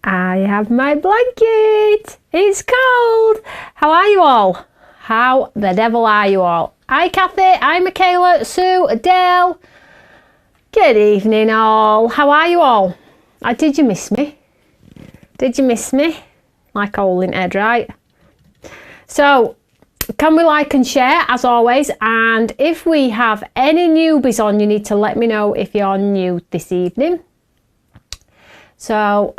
I have my blanket. It's cold. How are you all? How the devil are you all? Hi Kathy, hi Michaela, Sue, Adele. Good evening all. How are you all? Did you miss me? Did you miss me? Like a hole in head, right? So, can we like and share as always? And if we have any newbies on, you need to let me know if you're new this evening. So,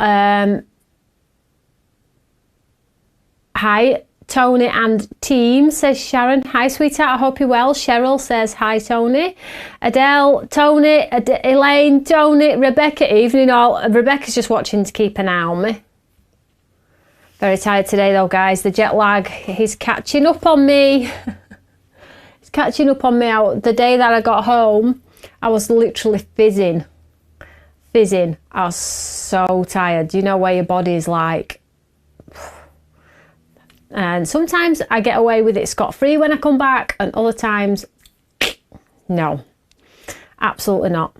hi Toni and team, says Sharon. Hi sweetheart, I hope you're well. Cheryl says hi Toni. Adele, Toni, Elaine, Toni, Rebecca, evening all. Rebecca's just watching to keep an eye on me. Very tired today though guys, the jet lag is catching up on me. It's catching up on me. The day that I got home, I was literally fizzing. I was so tired. You know where your body is like, and sometimes I get away with it scot-free when I come back, and other times no, absolutely not.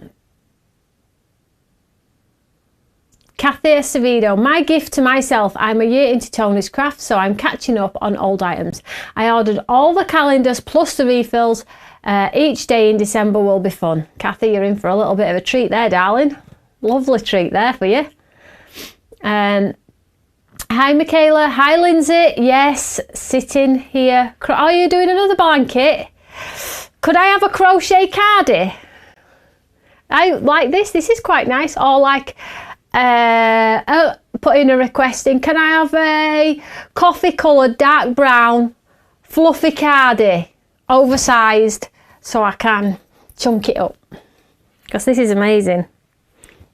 Kathy Acevedo, my gift to myself, I'm a year into Toni's craft, so I'm catching up on old items. I ordered all the calendars plus the refills. Each day in December will be fun. Kathy, you're in for a little bit of a treat there, darling. Lovely treat there for you. Hi Michaela, hi Lindsay. Yes, sitting here. Are you doing another blanket? Could I have a crochet cardie? I like this. This is quite nice. Or like, put in a request in. Can I have a coffee coloured dark brown fluffy cardie, oversized, so I can chunk it up? Because this is amazing.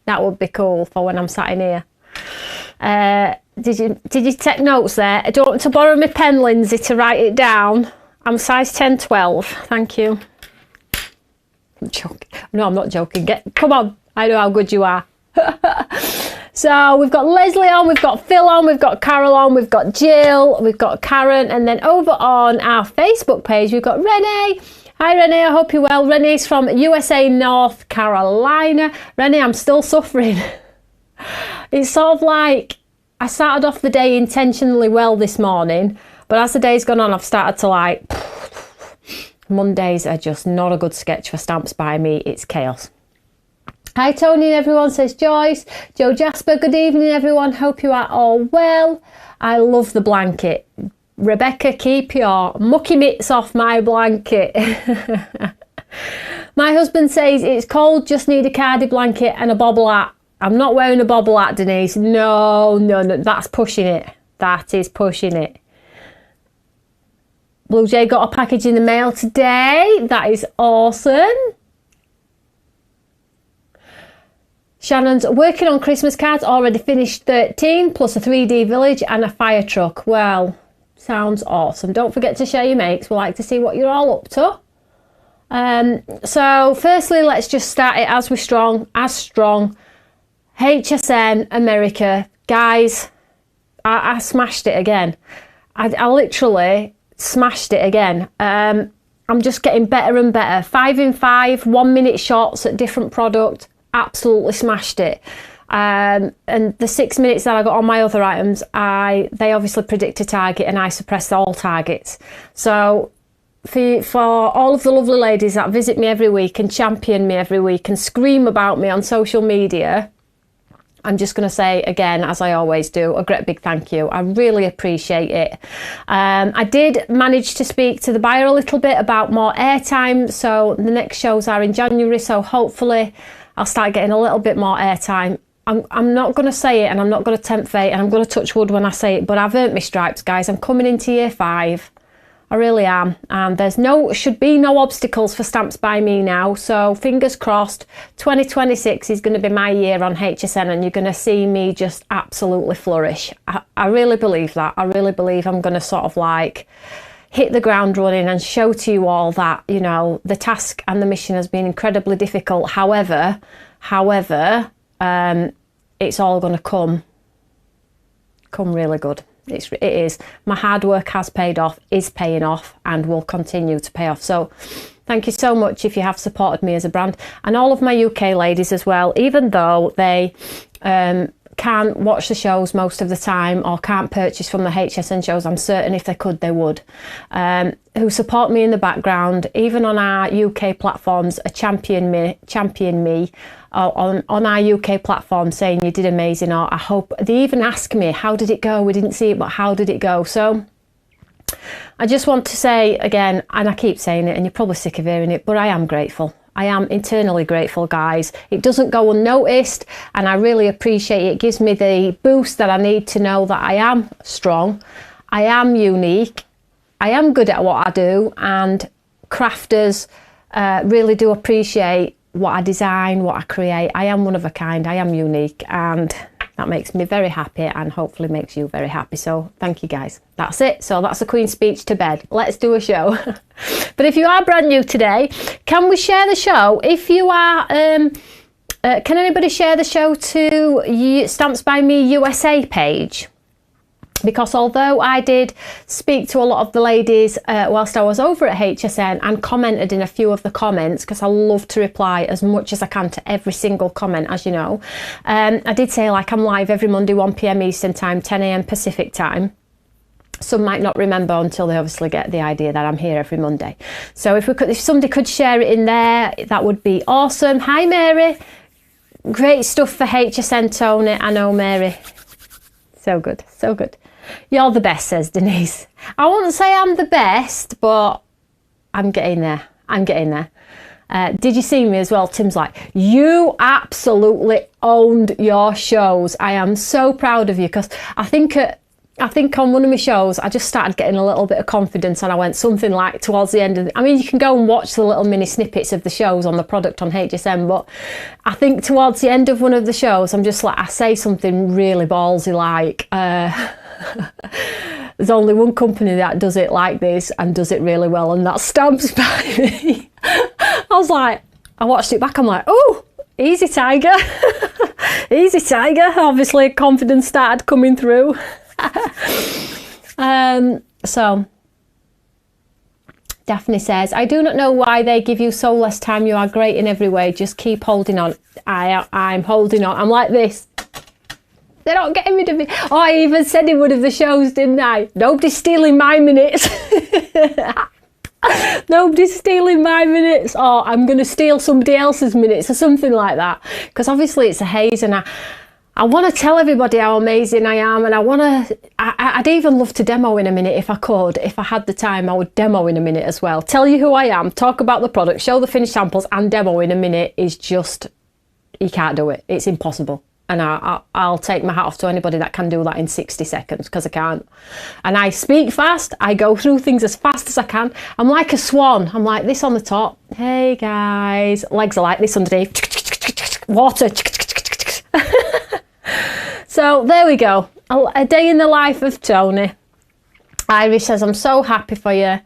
That would be cool for when I'm sat in here. Did you take notes there? I don't want to borrow my pen, Lindsay, to write it down. I'm size 10, 12. Thank you. I'm joking. No, I'm not joking. Come on. I know how good you are. So we've got Leslie on, we've got Phil on, we've got Carol on, we've got Jill, we've got Karen, and then over on our Facebook page we've got Renee. Hi Renee, I hope you're well. Renee's from USA, North Carolina. Renee, I'm still suffering. It's sort of like I started off the day intentionally well this morning, but as the day's gone on I've started to like, Mondays are just not a good sketch for Stamps by Me. It's chaos. Hi Toni and everyone, says Joyce. Joe Jasper, good evening everyone. Hope you are all well. I love the blanket. Rebecca, keep your mucky mitts off my blanket. My husband says it's cold, just need a cardie blanket and a bobble hat. I'm not wearing a bobble hat, Denise. No, that's pushing it. That is pushing it. Blue Jay got a package in the mail today. That is awesome. Shannon's working on Christmas cards, already finished 13, plus a 3D village and a fire truck. Well, sounds awesome. Don't forget to share your makes. We like to see what you're all up to. So firstly, let's just start it as strong. HTCN America. Guys, I smashed it again. I literally smashed it again. I'm just getting better and better. 5 in 5, 1 minute shots at different product. Absolutely smashed it. And the 6 minutes that I got on my other items, they obviously predict a target and I suppress all targets. So for all of the lovely ladies that visit me every week and champion me every week and scream about me on social media, I'm just going to say again, as I always do, a great big thank you. I really appreciate it. I did manage to speak to the buyer a little bit about more airtime. So the next shows are in January. So hopefully I'll start getting a little bit more airtime. I'm not going to say it and I'm not going to tempt fate and I'm going to touch wood when I say it, but I've earned my stripes, guys. I'm coming into year 5. I really am. And should be no obstacles for Stamps by Me now. So fingers crossed, 2026 is going to be my year on HSN and you're going to see me just absolutely flourish. I really believe that. I really believe I'm going to sort of like hit the ground running and show to you all that, you know, the task and the mission has been incredibly difficult. However, it's all going to come really good. It is. My hard work has paid off, is paying off, and will continue to pay off. So thank you so much if you have supported me as a brand, and all of my UK ladies as well, even though they can't watch the shows most of the time or can't purchase from the HSN shows, I'm certain if they could, they would, who support me in the background, even on our UK platforms, champion me on our UK platform, saying you did amazing, or I hope, they even ask me, how did it go? We didn't see it, but how did it go? So I just want to say again, and I keep saying it and you're probably sick of hearing it, but I am grateful. I am eternally grateful, guys. It doesn't go unnoticed, and I really appreciate it. It gives me the boost that I need to know that I am strong, I am unique, I am good at what I do, and crafters really do appreciate what I design, what I create. I am one of a kind, I am unique, and that makes me very happy and hopefully makes you very happy. So thank you, guys. That's it. So that's the Queen's speech to bed. Let's do a show. But if you are brand new today, can we share the show? If you are, can anybody share the show to Stamps by Me USA page? Because although I did speak to a lot of the ladies whilst I was over at HSN and commented in a few of the comments, because I love to reply as much as I can to every single comment, as you know, I did say, like, I'm live every Monday 1 p.m. Eastern time, 10 a.m. Pacific time. Some might not remember until they obviously get the idea that I'm here every Monday. So if somebody could share it in there, that would be awesome. Hi, Mary. Great stuff for HSN, Toni. I know, Mary. So good, so good. You're the best, says Denise. I wouldn't say I'm the best, but I'm getting there. I'm getting there. Did you see me as well? Tim's like, you absolutely owned your shows. I am so proud of you, because I think on one of my shows, I just started getting a little bit of confidence, and I went something like towards the end of I mean, you can go and watch the little mini snippets of the shows on the product on HSN, but I think towards the end of one of the shows, I'm just like, I say something really ballsy like, there's only one company that does it like this and does it really well, and that's Stamps by Me. I was like, I watched it back, I'm like, oh, easy, Tiger. Easy, Tiger. Obviously, confidence started coming through. So Daphne says, I do not know why they give you so less time. You are great in every way. Just keep holding on. I'm holding on. I'm like this. They're not getting rid of me. Oh, I even said in one of the shows, didn't I? Nobody's stealing my minutes. Nobody's stealing my minutes. Or I'm going to steal somebody else's minutes or something like that. Because obviously it's a haze, and I want to tell everybody how amazing I am, and I'd even love to demo in a minute if I could. If I had the time, I would demo in a minute as well. Tell you who I am, talk about the product, show the finished samples, and demo in a minute is just, you can't do it. It's impossible. And I'll take my hat off to anybody that can do that in 60 seconds, because I can't. And I speak fast. I go through things as fast as I can. I'm like a swan. I'm like this on the top. Hey, guys. Legs are like this underneath. Water. So there we go. A day in the life of Toni. Irish says, I'm so happy for you.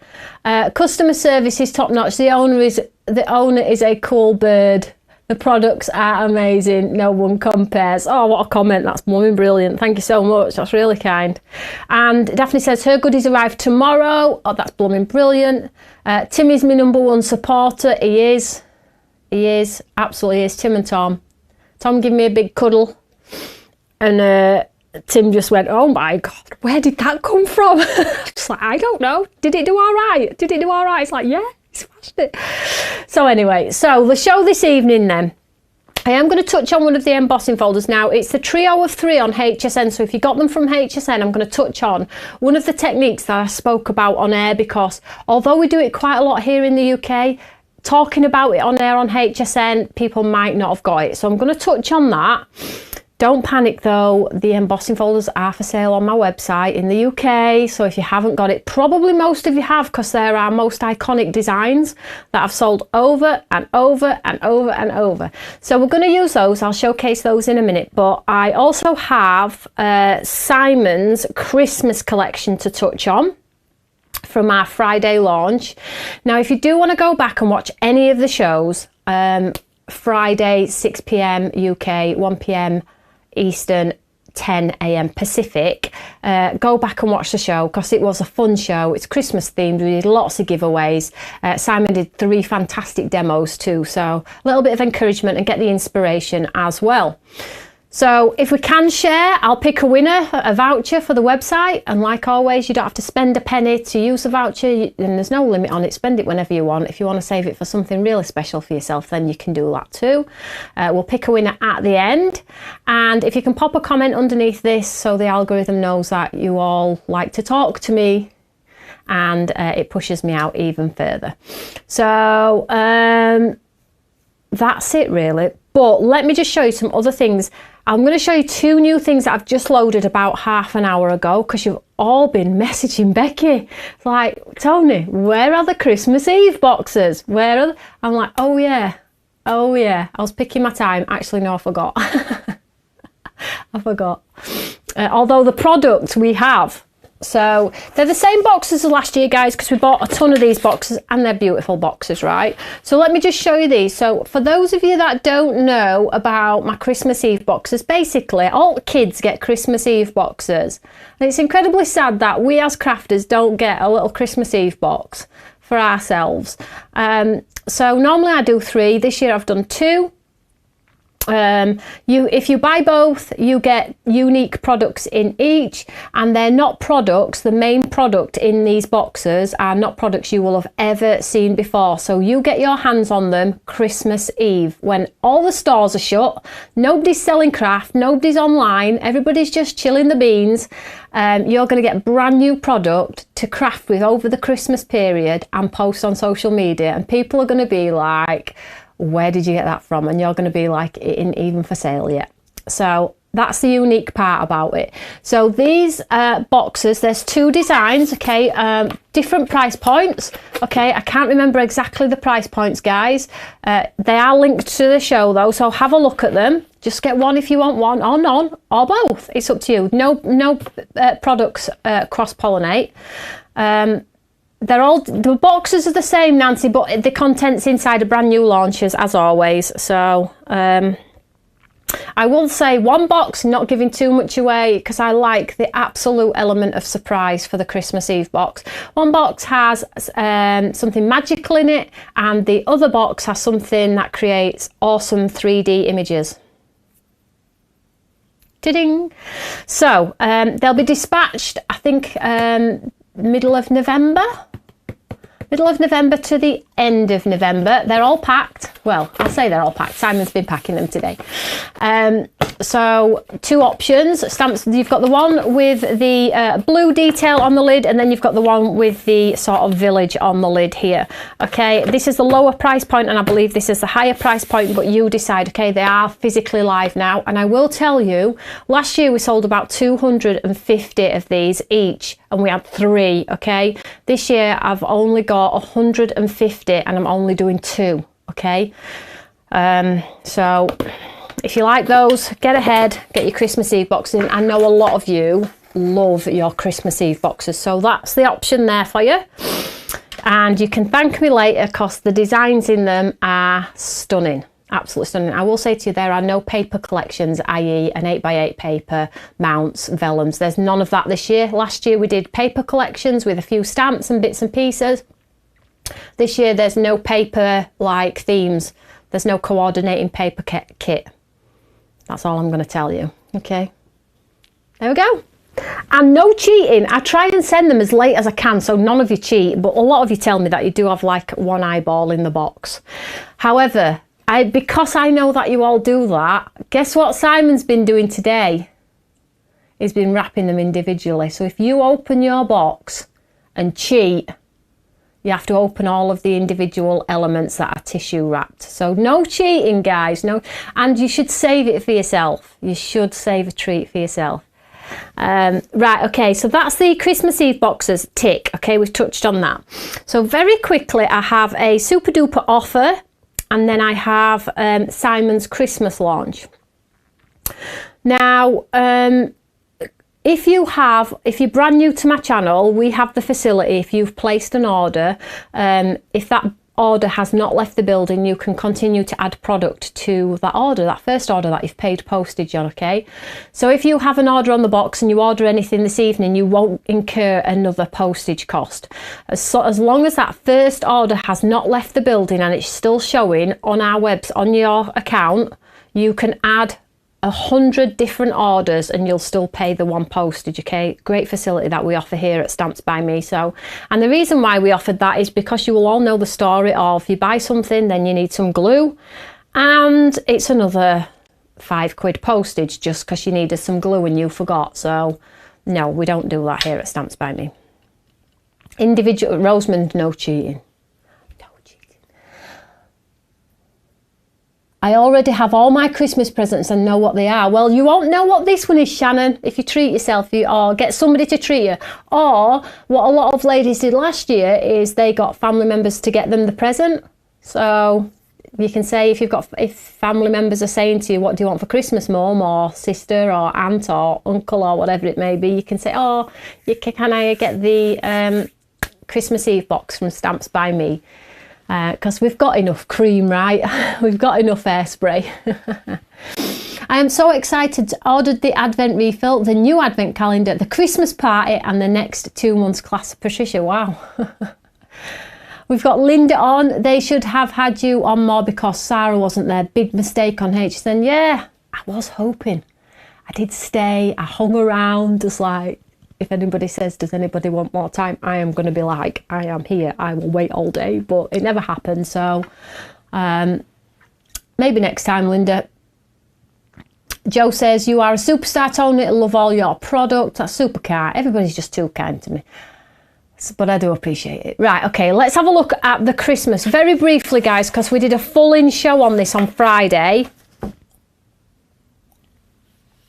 Customer service is top notch. The owner is a cool bird. The products are amazing. No one compares. Oh, what a comment. That's blooming brilliant. Thank you so much. That's really kind. And Daphne says her goodies arrive tomorrow. Oh, that's blooming brilliant. Tim is my #1 supporter. He is. He is. Absolutely is. Tim and Tom. Tom gave me a big cuddle. And Tim just went, oh my God, where did that come from? Just like, I don't know. Did it do all right? Did it do all right? It's like, yeah, he smashed it. So anyway, so the show this evening then. I am going to touch on one of the embossing folders now. It's the trio of 3 on HSN. So if you got them from HSN, I'm going to touch on one of the techniques that I spoke about on air, because although we do it quite a lot here in the UK, talking about it on air on HSN, people might not have got it. So I'm going to touch on that. Don't panic though, the embossing folders are for sale on my website in the UK, so if you haven't got it, probably most of you have, because they're our most iconic designs that I've sold over and over and over and over. So we're going to use those. I'll showcase those in a minute, but I also have Simon's Christmas collection to touch on from our Friday launch. Now, if you do want to go back and watch any of the shows, Friday 6 p.m. UK, 1 p.m. Eastern, 10 a.m. Pacific, go back and watch the show, because it was a fun show. It's Christmas themed. We did lots of giveaways. Simon did 3 fantastic demos too, so a little bit of encouragement and get the inspiration as well. So if we can share, I'll pick a winner, a voucher for the website. And like always, you don't have to spend a penny to use the voucher, and there's no limit on it. Spend it whenever you want. If you want to save it for something really special for yourself, then you can do that too. We'll pick a winner at the end. And if you can pop a comment underneath this so the algorithm knows that you all like to talk to me, and it pushes me out even further. So that's it really. But let me just show you some other things. I'm going to show you 2 new things that I've just loaded about half an hour ago, because you've all been messaging Becky. It's like, Toni, where are the Christmas Eve boxes? Where are they? I'm like, oh yeah. I was picking my time. Actually, no, I forgot. I forgot. Although the product we have. So they're the same boxes as last year, guys, because we bought a ton of these boxes, and they're beautiful boxes, right? So let me just show you these. So for those of you that don't know about my Christmas Eve boxes, basically all the kids get Christmas Eve boxes, and it's incredibly sad that we as crafters don't get a little Christmas Eve box for ourselves. So normally I do 3. This year I've done 2. If you buy both, you get unique products in each, and they're not products. The main product in these boxes are not products you will have ever seen before. So you get your hands on them Christmas Eve when all the stores are shut, nobody's selling craft, nobody's online, everybody's just chilling the beans. You're going to get brand new product to craft with over the Christmas period and post on social media, and people are going to be like, where did you get that from? And you're going to be like, it isn't even for sale yet. So that's the unique part about it. So these boxes, there's 2 designs, okay, different price points, okay. I can't remember exactly the price points, guys. They are linked to the show though, so have a look at them. Just get one if you want one, or none, or both. It's up to you. No products cross-pollinate. The boxes are the same, Nancy, but the contents inside are brand new launches as always. So I will say one box, not giving too much away, because I like the absolute element of surprise for the Christmas Eve box. One box has something magical in it, and the other box has something that creates awesome 3D images. Ta-ding! So they'll be dispatched, I think, middle of November to the end of November. They're all packed. Well, I'll say they're all packed. Simon's been packing them today. So 2 options. Stamps. You've got the one with the blue detail on the lid, and then you've got the one with the sort of village on the lid here. Okay, this is the lower price point, and I believe this is the higher price point, but you decide. Okay, they are physically live now, and I will tell you, last year we sold about 250 of these each, and we had 3. Okay, this year I've only got 150, and I'm only doing 2. Okay, so if you like those, get ahead, get your Christmas Eve boxes in. I know a lot of you love your Christmas Eve boxes, so that's the option there for you. And you can thank me later, because the designs in them are stunning, absolutely stunning. I will say to you, there are no paper collections, i.e. an 8x8 paper, mounts, vellums. There's none of that this year. Last year we did paper collections with a few stamps and bits and pieces. This year there's no paper like themes. There's no coordinating paper kit. That's all I'm going to tell you. Okay, there we go. And no cheating. I try and send them as late as I can, so none of you cheat, but a lot of you tell me that you do have like one eyeball in the box. However, because I know that you all do that, guess what Simon's been doing today? He's been wrapping them individually. So if you open your box and cheat, you have to open all of the individual elements that are tissue wrapped. So no cheating, guys. No, and you should save it for yourself. You should save a treat for yourself. Right, okay, so that's the Christmas Eve boxes, tick. Okay, we've touched on that. So very quickly, I have a super duper offer, and then I have Simon's Christmas launch. Now, if you're brand new to my channel, we have the facility. If you've placed an order, if that order has not left the building, you can continue to add product to that order, that first order that you've paid postage on, okay? So if you have an order on the box and you order anything this evening, you won't incur another postage cost. As long as that first order has not left the building and it's still showing on our website, on your account, you can add 100 different orders and you'll still pay the one postage. Okay, great facility that we offer here at Stamps by Me. So, and the reason why we offered that is because you will all know the story of you buy something, then you need some glue, and it's another £5 postage just because you needed some glue and you forgot. So no, we don't do that here at Stamps by Me. Individual, Rosamond, no cheating. I already have all my Christmas presents and know what they are. Well, you won't know what this one is, Shannon, if you treat yourself or get somebody to treat you. Or what a lot of ladies did last year is they got family members to get them the present. So you can say if family members are saying to you, what do you want for Christmas, mum or sister or aunt or uncle or whatever it may be, you can say, oh, can I get the Christmas Eve box from Stamps by Me? Because we've got enough cream, right? We've got enough hairspray. I am so excited. Ordered the Advent refill, the new Advent calendar, the Christmas party, and the next 2 months class. Patricia, wow. We've got Linda on. They should have had you on more because Sarah wasn't there. Big mistake on HTCN. Yeah, I was hoping. I did stay. I hung around, just like, if anybody says, does anybody want more time? I am going to be like, I am here. I will wait all day, but it never happened. So maybe next time, Linda. Joe says, you are a superstar, Toni. I love all your products. That's super kind. Everybody's just too kind to me. But I do appreciate it. Right, okay, let's have a look at the Christmas. Very briefly, guys, because we did a full-in show on this on Friday.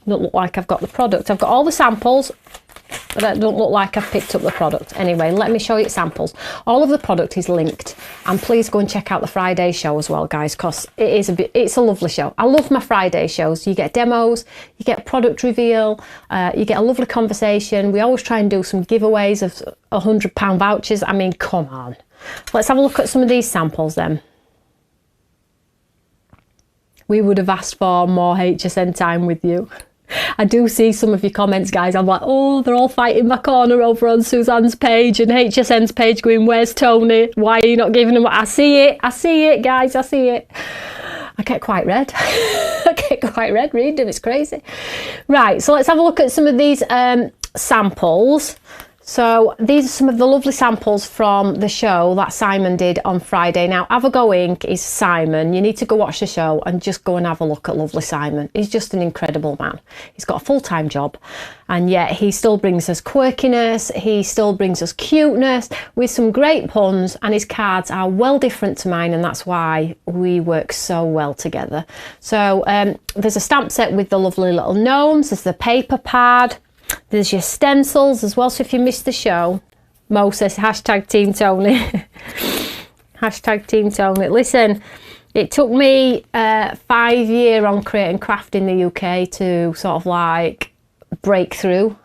Don't look like I've got the product. I've got all the samples, but it don't look like I've picked up the product. Anyway, let me show you samples. All of the product is linked, and please go and check out the Friday show as well, guys, because it's a lovely show. I love my Friday shows. You get demos, you get product reveal, you get a lovely conversation. We always try and do some giveaways of £100 vouchers. I mean, come on. Let's have a look at some of these samples then. We would have asked for more HSN time with you. I do see some of your comments, guys. I'm like, oh, they're all fighting my corner over on Suzanne's page and HSN's page going, where's Toni? Why are you not giving them? I see it, guys, I see it. I get quite red. I get quite red reading them, it's crazy. Right, so let's have a look at some of these samples. So these are some of the lovely samples from the show that Simon did on Friday. Now, Have a Go Inc. is Simon. You need to go watch the show and just go and have a look at lovely Simon. He's just an incredible man. He's got a full-time job, and yet he still brings us quirkiness. He still brings us cuteness with some great puns, and his cards are well different to mine, and that's why we work so well together. So there's a stamp set with the lovely little gnomes. There's the paper pad. There's your stencils as well, so if you missed the show, Mo says, hashtag Team Toni. Hashtag Team Toni. Listen, it took me 5 years on creating craft in the UK to sort of like break through.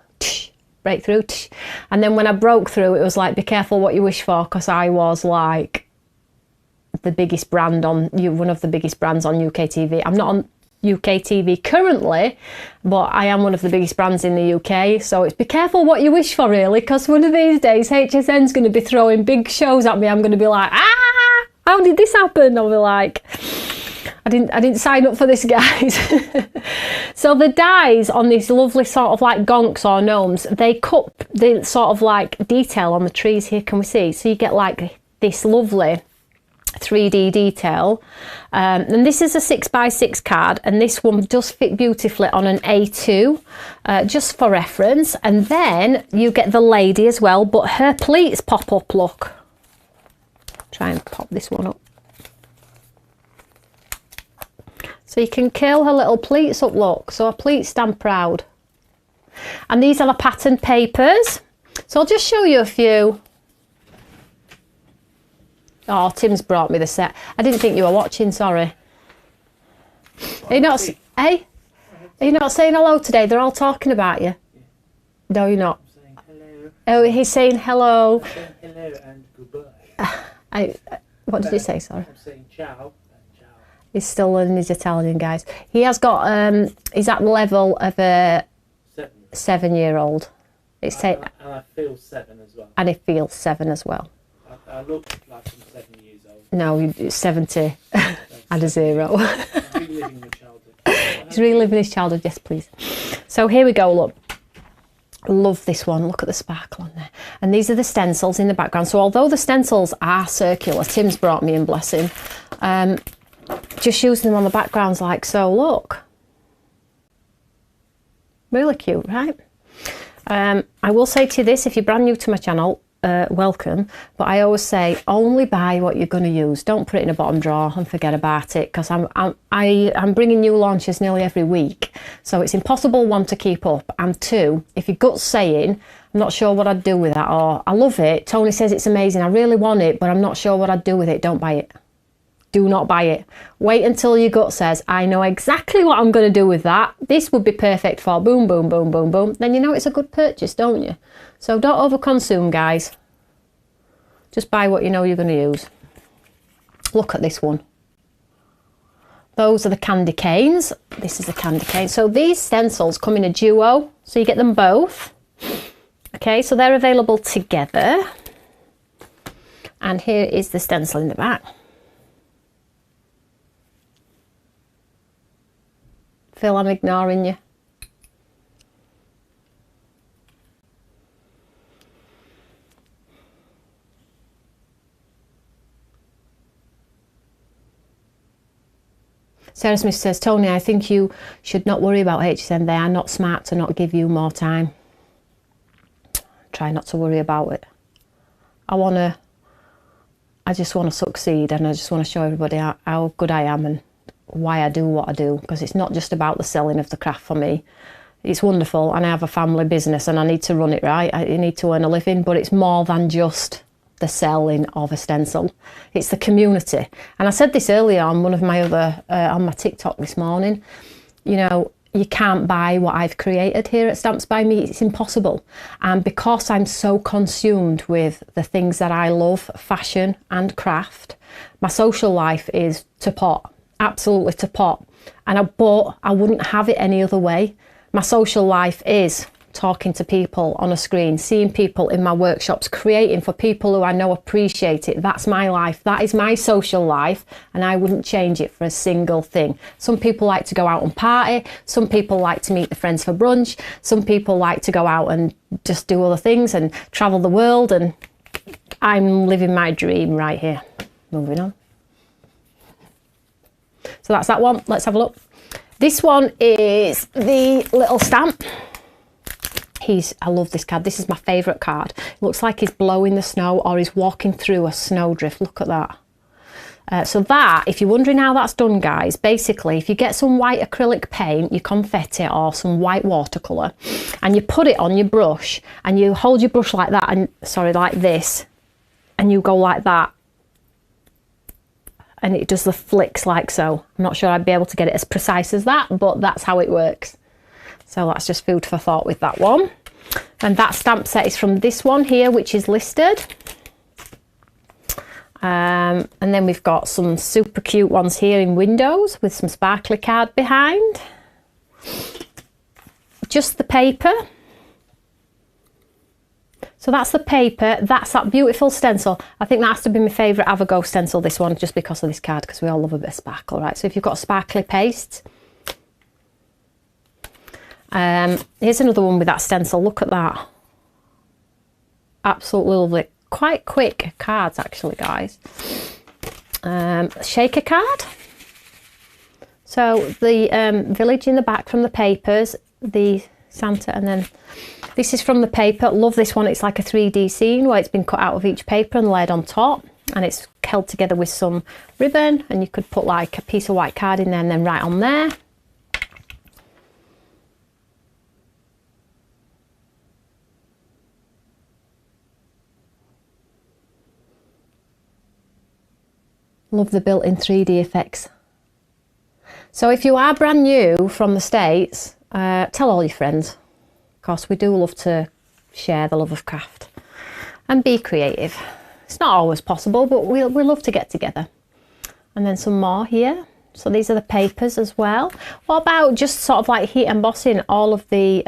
And then when I broke through, it was like, be careful what you wish for, because I was like the biggest brand on, one of the biggest brands on UK TV. I'm not on UK TV currently, but I am one of the biggest brands in the UK, so it's be careful what you wish for, really, because one of these days HSN's going to be throwing big shows at me. I'm going to be like, how did this happen? I'll be like, I didn't sign up for this, guys. So the dies on these lovely sort of like gonks or gnomes, they cut the sort of like detail on the trees here, can we see? So you get like this lovely 3D detail, and this is a 6x6 card, and this one does fit beautifully on an A2, just for reference. And then you get the lady as well, but her pleats pop up, look. Try and pop this one up so you can curl her little pleats up, look, so her pleats stand proud. And these are the pattern papers, so I'll just show you a few. Oh, Tim's brought me the set. I didn't think you were watching, sorry. Are you not, hey? Are you not saying hello today? They're all talking about you. No, you're not. I'm saying hello. Oh, he's saying hello. I'm saying hello and goodbye. What did you say, sorry? I'm saying ciao and ciao. He's still learning his Italian, guys. He has got, he's at the level of a 7-year-old. It's and I feel 7 as well. And he feels 7 as well. I look like I'm 7 years old. No, you're 70 and a 0. I'm reliving my childhood. He's reliving his childhood. Yes, please. So here we go, look. Love this one. Look at the sparkle on there. And these are the stencils in the background. So although the stencils are circular, Tim's brought me in, bless him, just using them on the backgrounds like so, look. Really cute, right? I will say to you this, if you're brand new to my channel, welcome, but I always say only buy what you're going to use. Don't put it in a bottom drawer and forget about it, because I'm bringing new launches nearly every week, so it's impossible, one, to keep up, and two, if your gut's saying I'm not sure what I'd do with that, or I love it, Toni says it's amazing, I really want it, but I'm not sure what I'd do with it, don't buy it. Do not buy it. Wait until your gut says, I know exactly what I'm going to do with that. This would be perfect for boom, boom, boom, boom, boom. Then you know it's a good purchase, don't you? So don't overconsume, guys. Just buy what you know you're going to use. Look at this one. Those are the candy canes. This is the candy cane. So these stencils come in a duo, so you get them both. Okay, so they're available together. And here is the stencil in the back. Phil, I'm ignoring you. Sarah Smith says, Toni, I think you should not worry about HTCN. They are not smart to not give you more time. Try not to worry about it. I just want to succeed, and I just want to show everybody how good I am and why I do what I do, because it's not just about the selling of the craft for me. It's wonderful, and I have a family business and I need to run it right. I need to earn a living, but it's more than just the selling of a stencil. It's the community. And I said this earlier on one of my other on my TikTok this morning, you know, you can't buy what I've created here at Stamps by Me. It's impossible. And because I'm so consumed with the things that I love, fashion and craft, my social life is to pot, absolutely to pot. But I wouldn't have it any other way. My social life is talking to people on a screen, seeing people in my workshops, creating for people who I know appreciate it. That's my life. That is my social life, and I wouldn't change it for a single thing. Some people like to go out and party. Some people like to meet their friends for brunch. Some people like to go out and just do other things and travel the world, and I'm living my dream right here. Moving on. So that's that one. Let's have a look. This one is the little stamp. I love this card. This is my favourite card. It looks like he's blowing the snow or he's walking through a snowdrift. Look at that. So that, if you're wondering how that's done, guys, basically, if you get some white acrylic paint, your confetti or some white watercolour, and you put it on your brush, and you hold your brush like that, and sorry, like this, and you go like that, and it does the flicks like so. I'm not sure I'd be able to get it as precise as that, but that's how it works. So that's just food for thought with that one. And that stamp set is from this one here, which is listed. And then we've got some super cute ones here in windows with some sparkly card behind. Just the paper. So that's the paper. That's that beautiful stencil. I think that has to be my favourite Avago stencil, this one, just because of this card, because we all love a bit of sparkle, right? So if you've got sparkly paste. Here's another one with that stencil. Look at that. Absolutely lovely. Quite quick cards, actually, guys. Shaker card. So the village in the back from the papers, the Santa, and then this is from the paper. Love this one. It's like a 3D scene where it's been cut out of each paper and laid on top, and it's held together with some ribbon, and you could put like a piece of white card in there and then right on there. Love the built-in 3D effects. So if you are brand new from the States, tell all your friends. Of course, we do love to share the love of craft and be creative. It's not always possible, but we love to get together. And then some more here. So these are the papers as well. What about just sort of like heat embossing all of the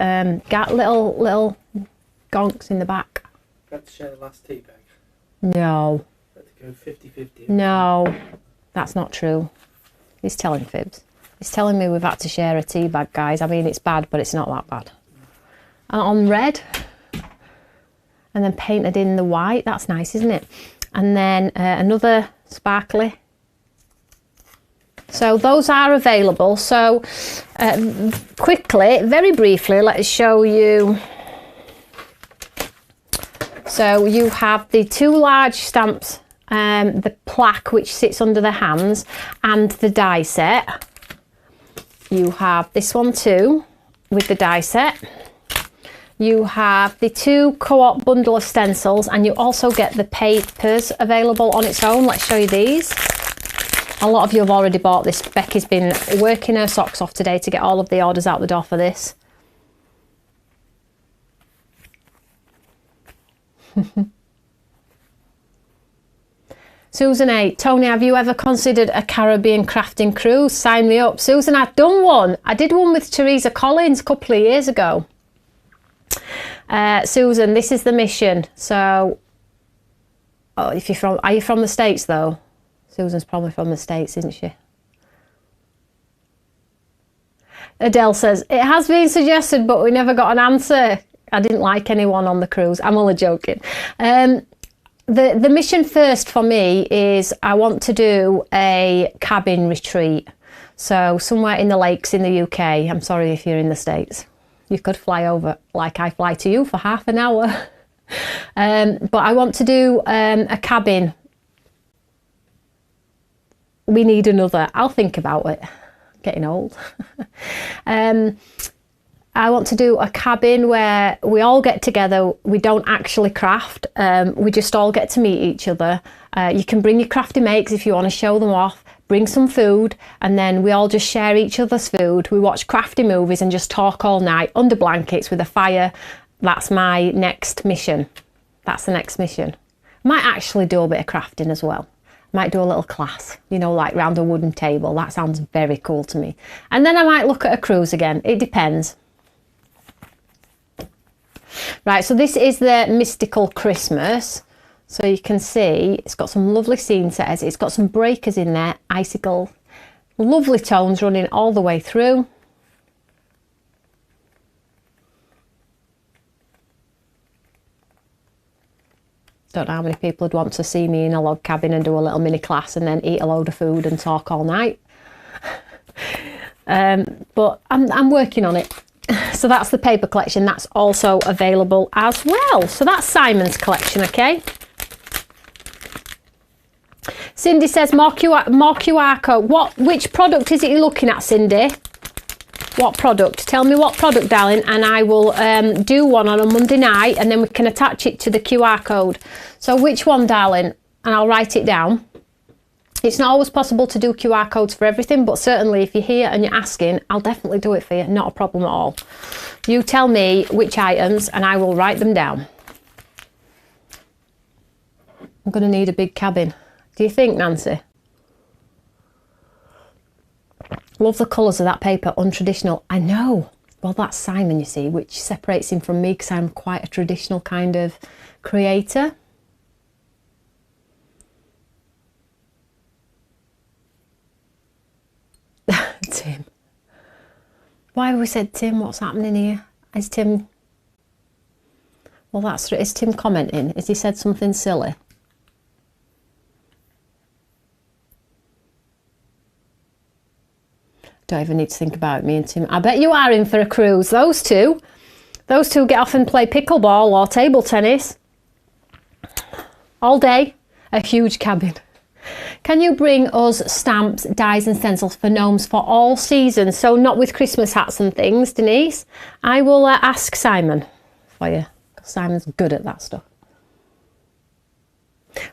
little gonks in the back? Got to share the last tea bag. No. Got to go 50-50. No, that's not true. He's telling fibs. It's telling me we've had to share a tea bag, guys. I mean, it's bad, but it's not that bad. And on red, and then painted in the white. That's nice, isn't it? And then another sparkly. So those are available. So quickly, very briefly, let's show you. So you have the 2 large stamps, the plaque which sits under the hands, and the die set. You have this one too with the die set. You have the 2 co-op bundle of stencils, and you also get the papers available on its own. Let's show you these. A lot of you have already bought this. Becky's been working her socks off today to get all of the orders out the door for this. Susan 8, Tony, have you ever considered a Caribbean crafting cruise? Sign me up. Susan, I've done one. I did one with Teresa Collins a couple of years ago. Susan, this is the mission. So, are you from the States though? Susan's probably from the States, isn't she? Adele says, it has been suggested, but we never got an answer. I didn't like anyone on the cruise. I'm only joking. The mission first for me is I want to do a cabin retreat. So somewhere in the lakes in the UK. I'm sorry if you're in the States. You could fly over like I fly to you for half an hour. But I want to do a cabin. We need another. I'll think about it. Getting old. I want to do a cabin where we all get together. We don't actually craft. We just all get to meet each other. You can bring your crafty makes if you want to show them off. Bring some food, and then we all just share each other's food. We watch crafty movies and just talk all night under blankets with a fire. That's my next mission. That's the next mission. Might actually do a bit of crafting as well. Might do a little class, you know, like round a wooden table. That sounds very cool to me. And then I might look at a cruise again. It depends. Right, so this is the Mystical Christmas. So you can see it's got some lovely scene setters. It's got some breakers in there, icicle, lovely tones running all the way through. Don't know how many people would want to see me in a log cabin and do a little mini class and then eat a load of food and talk all night. But I'm working on it. So that's the paper collection. That's also available as well. So that's Simon's collection, okay? Cindy says more QR code. Which product is it you're looking at, Cindy? What product? Tell me what product, darling, and I will do one on a Monday night, and then we can attach it to the QR code. So which one, darling? And I'll write it down. It's not always possible to do QR codes for everything, but certainly if you're here and you're asking, I'll definitely do it for you. Not a problem at all. You tell me which items and I will write them down. I'm going to need a big cabin. Do you think, Nancy? Love the colours of that paper, untraditional. I know. Well, that's Simon, you see, which separates him from me because I'm quite a traditional kind of creator. Tim. Why have we said Tim? What's happening here? Is Tim... Well, is Tim commenting? Has he said something silly? Don't even need to think about me and Tim. I bet you are in for a cruise. Those two get off and play pickleball or table tennis all day. A huge cabin. Can you bring us stamps, dies and stencils for gnomes for all seasons? So not with Christmas hats and things, Denise. I will ask Simon for you. Simon's good at that stuff.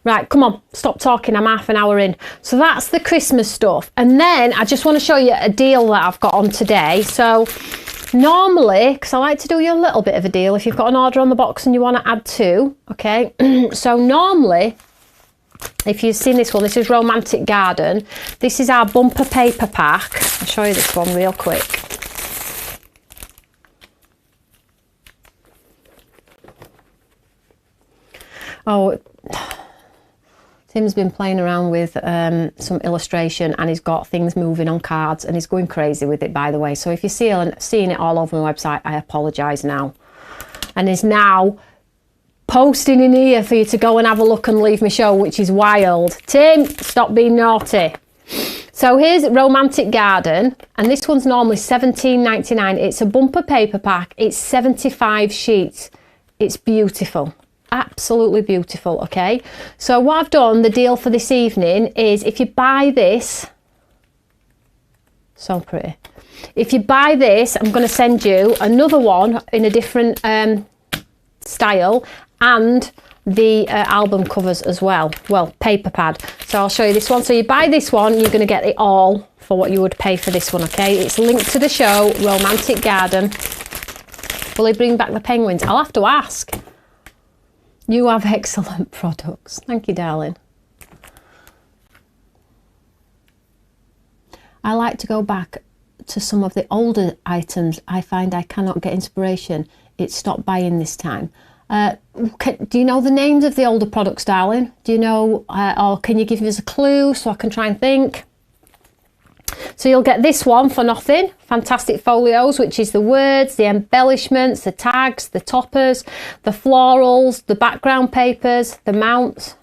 Right, come on, stop talking. I'm half an hour in. So that's the Christmas stuff. And then I just want to show you a deal that I've got on today. So normally, because I like to do you a little bit of a deal if you've got an order on the box and you want to add two, okay? So normally, if you've seen this one, this is Romantic Garden. This is our bumper paper pack. I'll show you this one real quick. Oh, Tim's been playing around with some illustration, and he's got things moving on cards, and he's going crazy with it, by the way. So if you're seeing it all over my website, I apologise now. And he's now posting in here for you to go and have a look and leave me show, which is wild. Tim, stop being naughty. So here's Romantic Garden, and this one's normally $17.99. It's a bumper paper pack. It's 75 sheets. It's beautiful. Absolutely beautiful, okay? So what I've done, the deal for this evening, is if you buy this, so pretty. If you buy this, I'm going to send you another one in a different style, and the album covers as well. Well, paper pad. So I'll show you this one. So you buy this one, you're going to get it all for what you would pay for this one, okay? It's linked to the show, Romantic Garden. Will he bring back the penguins? I'll have to ask. You have excellent products. Thank you, darling. I like to go back to some of the older items. I find I cannot get inspiration. It stopped buying this time. Do you know the names of the older products, darling? Do you know, or can you give us a clue so I can try and think? So you'll get this one for nothing. Fantastic folios, which is the words, the embellishments, the tags, the toppers, the florals, the background papers, the mounts.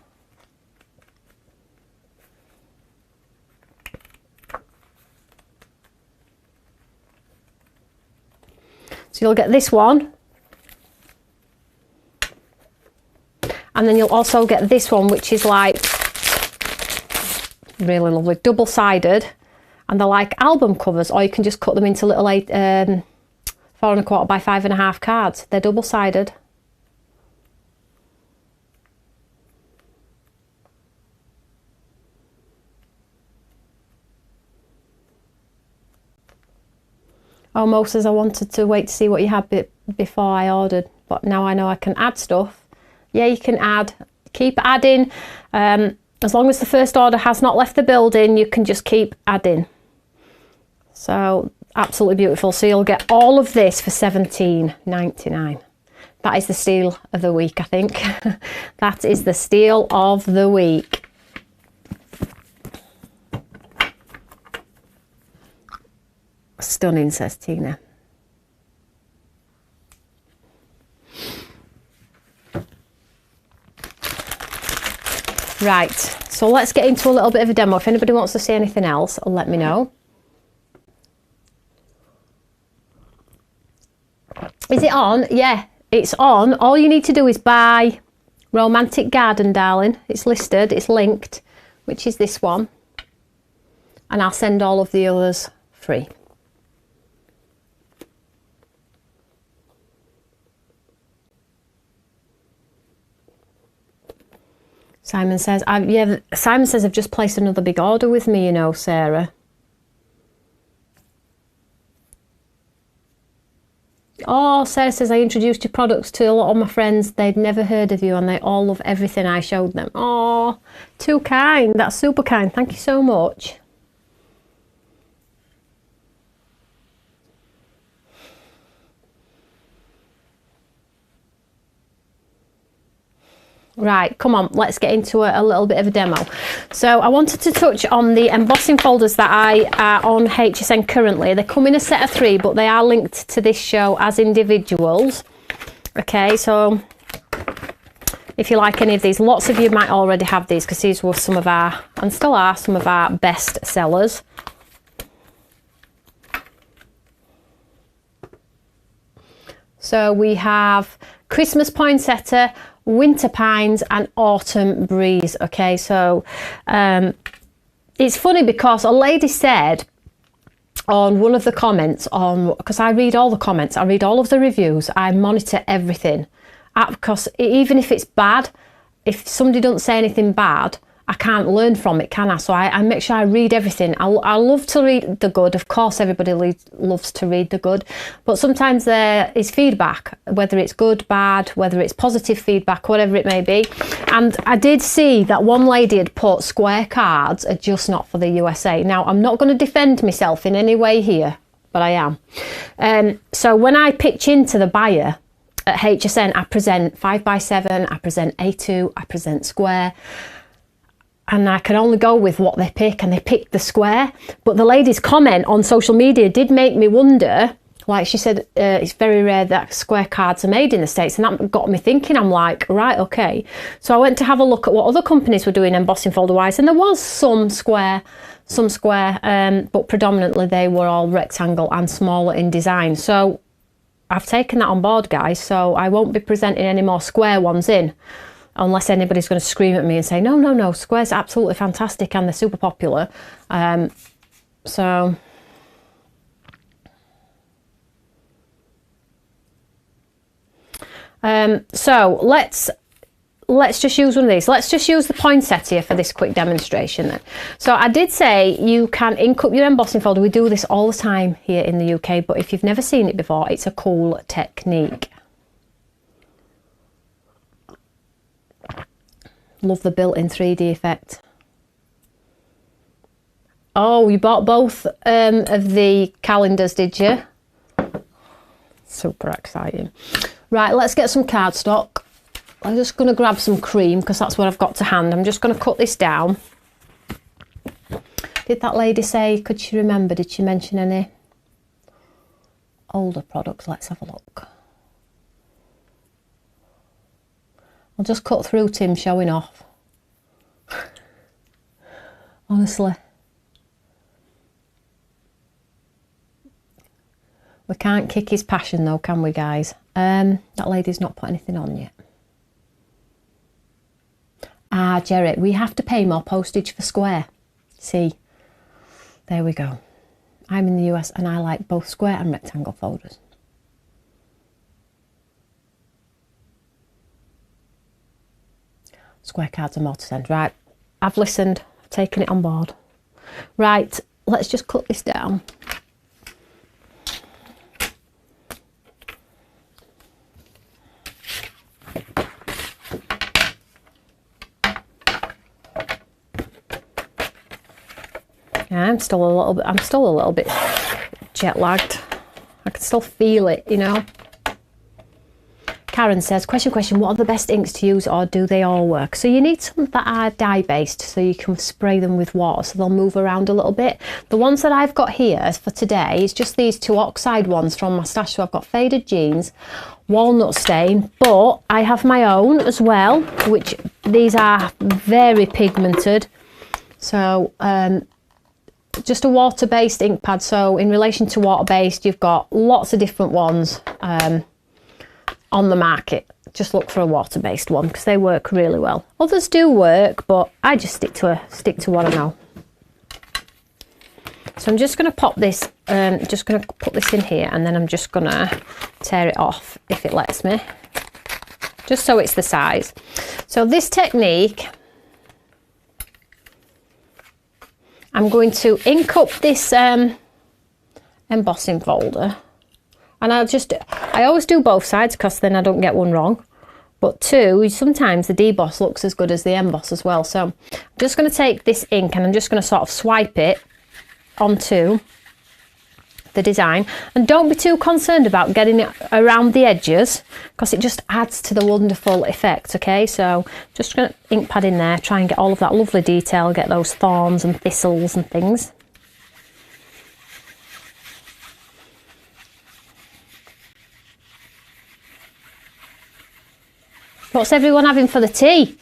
So you'll get this one. And then you'll also get this one, which is like really lovely, double-sided. And they're like album covers, or you can just cut them into little 4 1/4 by 5.5 cards. They're double-sided. Oh, Mo says I wanted to wait to see what you had before I ordered, but now I know I can add stuff. Yeah, you can add, keep adding. As long as the first order has not left the building, you can just keep adding. So absolutely beautiful. So you'll get all of this for $17.99. That is the steal of the week, I think. That is the steal of the week. Stunning, says Tina. Right, so let's get into a little bit of a demo. If anybody wants to see anything else, let me know. Is it on? Yeah, it's on. All you need to do is buy Romantic Garden, darling. It's listed, it's linked, which is this one. And I'll send all of the others free. Simon says, Simon says I've just placed another big order with me, you know, Sarah. Oh, Sarah says I introduced your products to a lot of my friends. They'd never heard of you and they all love everything I showed them. Oh, too kind. That's super kind. Thank you so much. Right, come on, let's get into a little bit of a demo. So I wanted to touch on the embossing folders that are on HSN currently. They come in a set of 3, but they are linked to this show as individuals. Okay, so if you like any of these, lots of you might already have these because these were some of our, and still are, some of our best sellers. So we have Christmas Poinsettia, Winter Pines and Autumn Breeze. Okay, so it's funny because a lady said on one of the comments on, because I read all the comments, I read all of the reviews, I monitor everything, because even if it's bad, if somebody doesn't say anything bad, I can't learn from it, can I? So I make sure I read everything. I love to read the good. Of course, everybody loves to read the good. But sometimes there is feedback, whether it's good, bad, whether it's positive feedback, whatever it may be. And I did see that one lady had put square cards are just not for the USA. Now, I'm not going to defend myself in any way here, but I am. So when I pitch into the buyer at HSN, I present 5x7, I present A2, I present square. and I can only go with what they pick, and they picked the square. But the lady's comment on social media did make me wonder, like she said, it's very rare that square cards are made in the States, and that got me thinking. I'm like, right, okay. So I went to have a look at what other companies were doing embossing folder wise, and there was some square, but predominantly they were all rectangle and smaller in design. So I've taken that on board, guys, so I won't be presenting any more square ones in, unless anybody's going to scream at me and say, no, square's absolutely fantastic and they're super popular. So let's just use one of these. Let's just use the poinsettia for this quick demonstration then. So I did say you can ink up your embossing folder. We do this all the time here in the UK, but if you've never seen it before, it's a cool technique. Love the built-in 3D effect. Oh, you bought both of the calendars, did you? Super exciting. Right, let's get some cardstock. I'm just going to grab some cream because that's what I've got to hand. I'm just going to cut this down. Did that lady say, could she remember, did she mention any older products? Let's have a look. I'll just cut through Tim showing off. Honestly. We can't kick his passion though, can we, guys? That lady's not put anything on yet. Ah, Jerry, we have to pay more postage for square. See, there we go. I'm in the US and I like both square and rectangle folders. Square cards are more to send. Right, I've listened, I've taken it on board. Right, let's just cut this down. Yeah, I'm still a little bit jet lagged. I can still feel it, you know. Karen says, question, what are the best inks to use, or do they all work? So you need some that are dye based, so you can spray them with water so they'll move around a little bit. The ones that I've got here for today is just these two oxide ones from my stash. So I've got Faded Jeans, Walnut Stain, but I have my own as well, which these are very pigmented. So just a water-based ink pad. So in relation to water-based, you've got lots of different ones on the market. Just look for a water-based one because they work really well. Others do work, but I just stick to what I know. So I'm just going to pop this, just going to put this in here, and then I'm just going to tear it off if it lets me, just so it's the size. So this technique, I'm going to ink up this embossing folder, and I always do both sides because then I don't get one wrong. But two, sometimes the deboss looks as good as the emboss as well. So I'm just going to take this ink and I'm just going to sort of swipe it onto the design, and don't be too concerned about getting it around the edges because it just adds to the wonderful effect. Okay, so just going to ink pad in there, try and get all of that lovely detail, get those thorns and thistles and things. What's everyone having for the tea?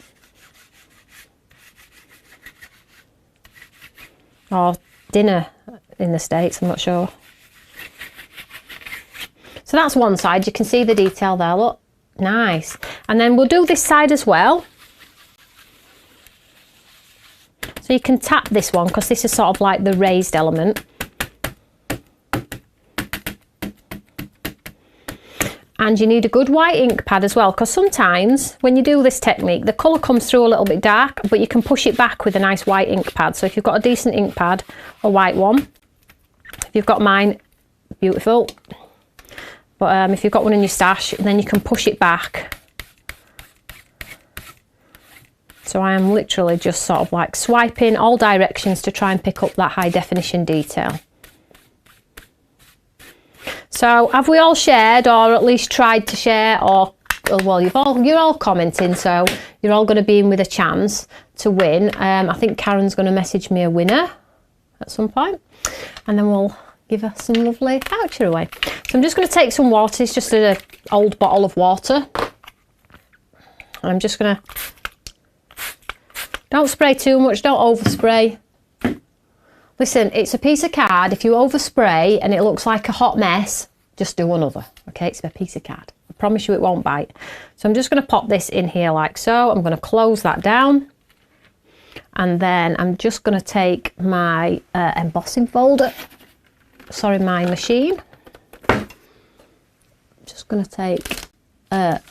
Or dinner in the States, I'm not sure. So that's one side, you can see the detail there, look, nice. And then we'll do this side as well. So you can tap this one because this is sort of like the raised element. And you need a good white ink pad as well, because sometimes when you do this technique, the colour comes through a little bit dark, but you can push it back with a nice white ink pad. So if you've got a decent ink pad, a white one, if you've got mine, beautiful. But if you've got one in your stash, then you can push it back. So I am literally just sort of like swiping all directions to try and pick up that high definition detail. So have we all shared, or at least tried to share, or well, you're all commenting, so you're all going to be in with a chance to win. I think Karen's going to message me a winner at some point, and then we'll give her some lovely voucher away. So I'm just going to take some water. It's just an old bottle of water. And I'm just going to, don't spray too much, don't overspray. Listen, it's a piece of card. If you overspray and it looks like a hot mess, just do another. Okay, it's a piece of card. I promise you it won't bite. So I'm just going to pop this in here like so. I'm going to close that down. And then I'm just going to take my embossing folder. Sorry, my machine. I'm just going to take a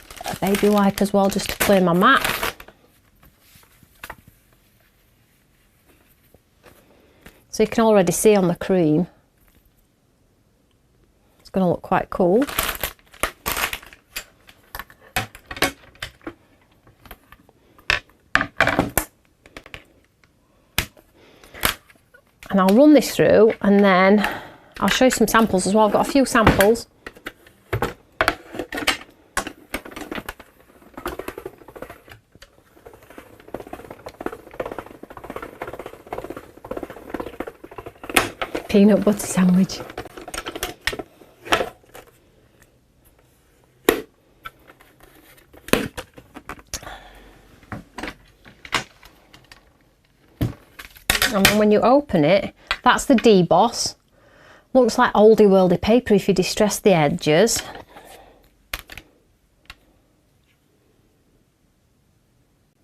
baby wipe as well, just to clear my mat. So you can already see on the cream, it's going to look quite cool. And I'll run this through, and then I'll show you some samples as well. I've got a few samples. Peanut butter sandwich. And then when you open it, that's the deboss. Looks like oldie worldy paper if you distress the edges.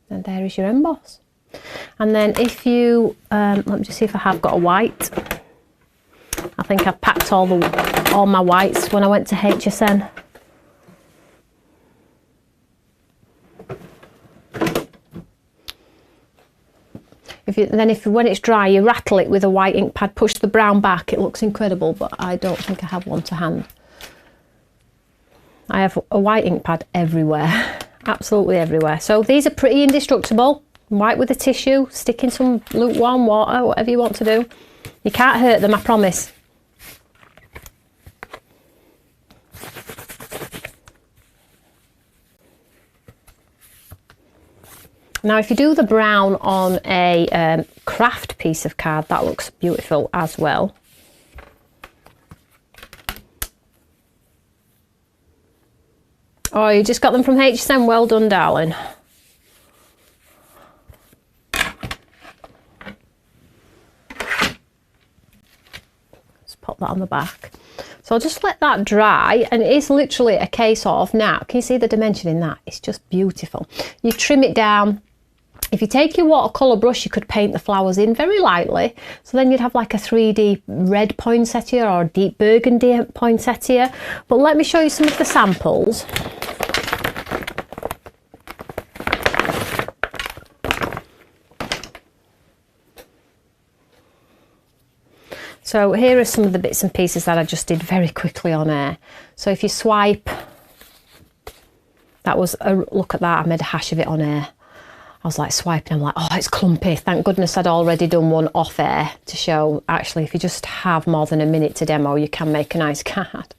And there is your emboss. And then if you, let me just see if I have got a white. I think I've packed all my whites when I went to HTCN. When it's dry, you rattle it with a white ink pad, push the brown back. It looks incredible, but I don't think I have one to hand. I have a white ink pad everywhere, absolutely everywhere. So these are pretty indestructible. Wipe with a tissue, stick in some lukewarm water, whatever you want to do. You can't hurt them, I promise. Now, if you do the brown on a craft piece of card, that looks beautiful as well. Oh, you just got them from HTCN. Well done, darling. Let's pop that on the back. So I'll just let that dry, and it is literally a case of, now, can you see the dimension in that? It's just beautiful. You trim it down. If you take your watercolour brush, you could paint the flowers in very lightly. So then you'd have like a 3D red poinsettia or a deep burgundy poinsettia. But let me show you some of the samples. So here are some of the bits and pieces that I just did very quickly on air. So if you swipe, that was a look at that. I made a hash of it on air. I was like swiping, I'm like, oh, it's clumpy. Thank goodness I'd already done one off air to show, actually, if you just have more than a minute to demo, you can make a nice card.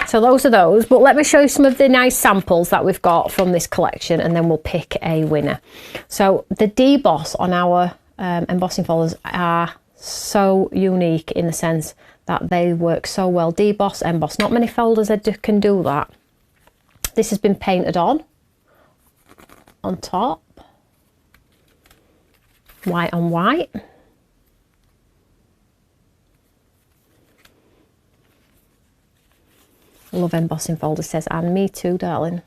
So those are those, but let me show you some of the nice samples that we've got from this collection, and then we'll pick a winner. So the deboss on our embossing folders are so unique in the sense that they work so well. Deboss, emboss, not many folders that can do that. This has been painted on top. White on white. Love embossing folder, says Anne. Me too, darling.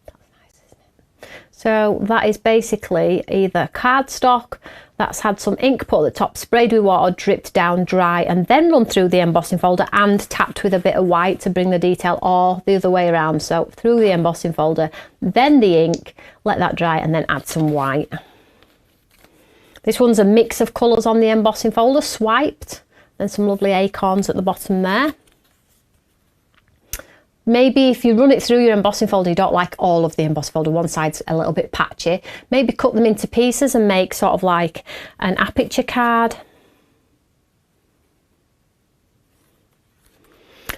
That's nice, isn't it? So that is basically either cardstock that's had some ink put at the top, sprayed with water, dripped down dry, and then run through the embossing folder and tapped with a bit of white to bring the detail, or the other way around. So through the embossing folder, then the ink, let that dry, and then add some white. This one's a mix of colours on the embossing folder, swiped, and some lovely acorns at the bottom there. Maybe if you run it through your embossing folder, you don't like all of the embossing folder, one side's a little bit patchy, maybe cut them into pieces and make sort of like an aperture card.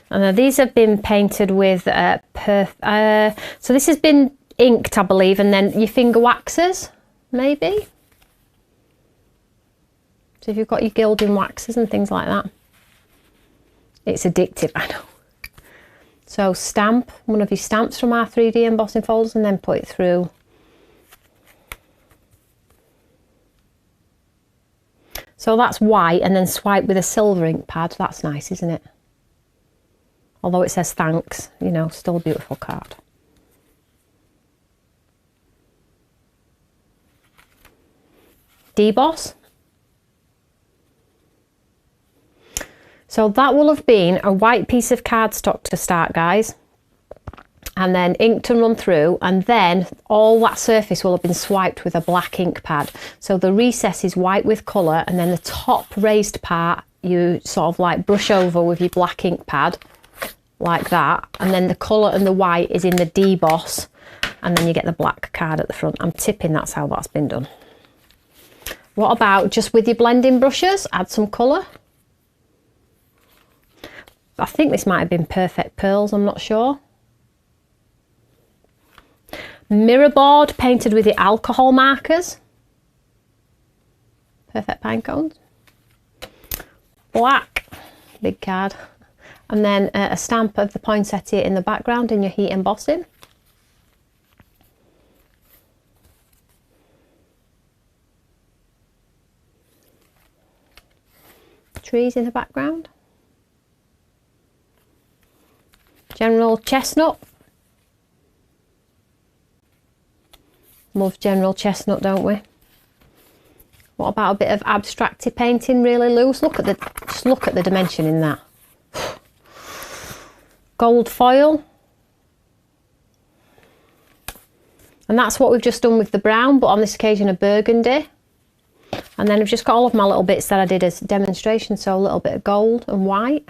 And now these have been painted with So this has been inked, I believe, and then your finger waxes, maybe. So if you've got your gilding waxes and things like that. It's addictive, I know. So stamp one of your stamps from our 3D embossing folders and then put it through. So that's white, and then swipe with a silver ink pad. That's nice, isn't it? Although it says thanks, you know, still a beautiful card. Deboss. So that will have been a white piece of cardstock to start, guys. And then inked and run through, and then all that surface will have been swiped with a black ink pad. So the recess is white with colour, and then the top raised part you sort of like brush over with your black ink pad, like that. And then the colour and the white is in the deboss, and then you get the black card at the front. I'm tipping that's how that's been done. What about just with your blending brushes, add some colour? I think this might have been Perfect Pearls, I'm not sure. Mirror board painted with the alcohol markers. Perfect pine cones. Black, big card. And then a stamp of the poinsettia in the background in your heat embossing. Trees in the background. General chestnut. Love general chestnut, don't we? What about a bit of abstracty painting, really loose? Just look at the dimension in that. Gold foil. And that's what we've just done with the brown, but on this occasion a burgundy. And then I've just got all of my little bits that I did as demonstration, so a little bit of gold and white.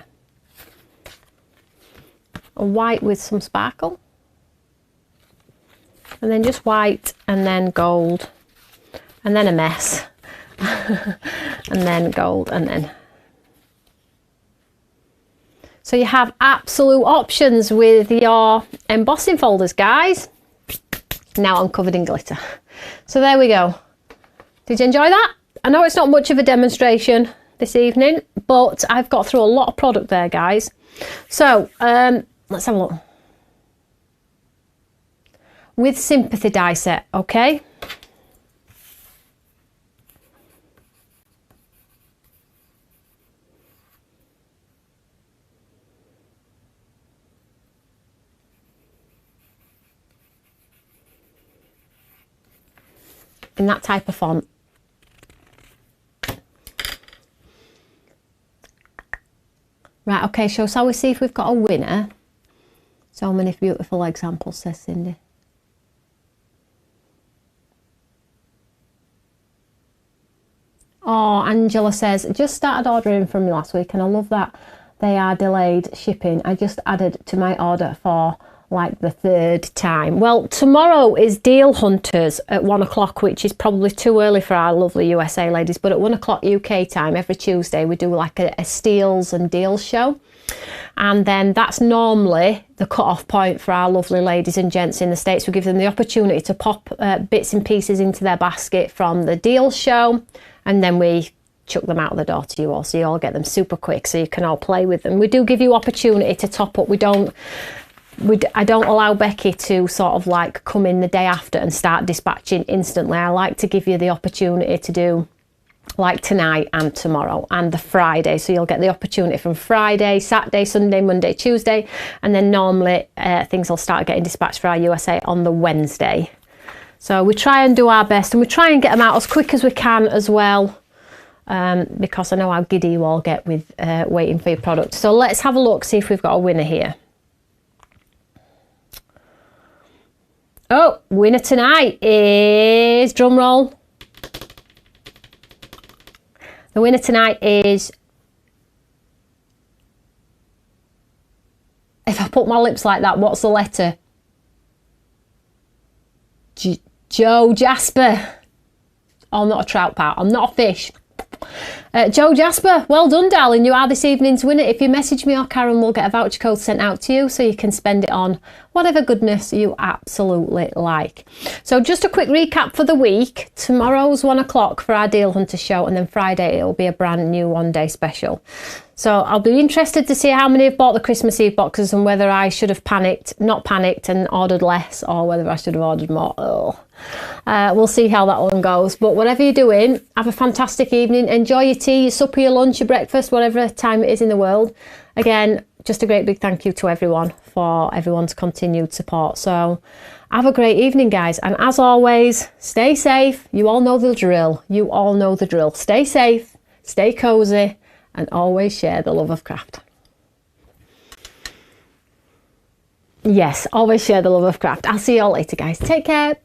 A white with some sparkle. And then just white, and then gold, and then a mess. And then gold, and then. So you have absolute options with your embossing folders, guys. Now I'm covered in glitter. So there we go. Did you enjoy that? I know it's not much of a demonstration this evening, but I've got through a lot of product there, guys. So let's have a look. With sympathy die set, okay? In that type of font. Right, okay, so shall we see if we've got a winner? So many beautiful examples, says Cindy. Oh, Angela says, just started ordering from you last week and I love that they are delayed shipping. I just added to my order for like the 3rd time. Well, tomorrow is Deal Hunters at 1 o'clock, which is probably too early for our lovely USA ladies, but at 1 o'clock UK time every Tuesday we do like a steals and deals show. And then that's normally the cut-off point for our lovely ladies and gents in the States. We give them the opportunity to pop bits and pieces into their basket from the deal show, and then we chuck them out of the door to you all, so you all get them super quick so you can all play with them. We do give you opportunity to top up. I don't allow Becky to sort of like come in the day after and start dispatching instantly. I like to give you the opportunity to do like tonight and tomorrow and the Friday, so you'll get the opportunity from Friday, Saturday, Sunday, Monday, Tuesday, and then normally things will start getting dispatched for our USA on the Wednesday. So we try and do our best, and we try and get them out as quick as we can as well, because I know how giddy you all get with waiting for your product. So let's have a look, see if we've got a winner here. Oh, winner tonight is, drum roll. The winner tonight is, if I put my lips like that, what's the letter? Joe Jasper. Oh, I'm not a trout pal. I'm not a fish. Joe Jasper, well done, darling. You are this evening's winner. If you message me or Karen, we'll get a voucher code sent out to you so you can spend it on whatever goodness you absolutely like. So just a quick recap for the week. Tomorrow's 1 o'clock for our Deal Hunter show, and then Friday it'll be a brand new one-day special. So I'll be interested to see how many have bought the Christmas Eve boxes and whether I should have not panicked and ordered less, or whether I should have ordered more. We'll see how that one goes. But whatever you're doing, have a fantastic evening. Enjoy your tea, your supper, your lunch, your breakfast, whatever time it is in the world. Again, just a great big thank you to everyone for everyone's continued support. So have a great evening, guys. And as always, stay safe. You all know the drill. You all know the drill. Stay safe, stay cozy, and always share the love of craft. Yes, always share the love of craft. I'll see you all later, guys. Take care.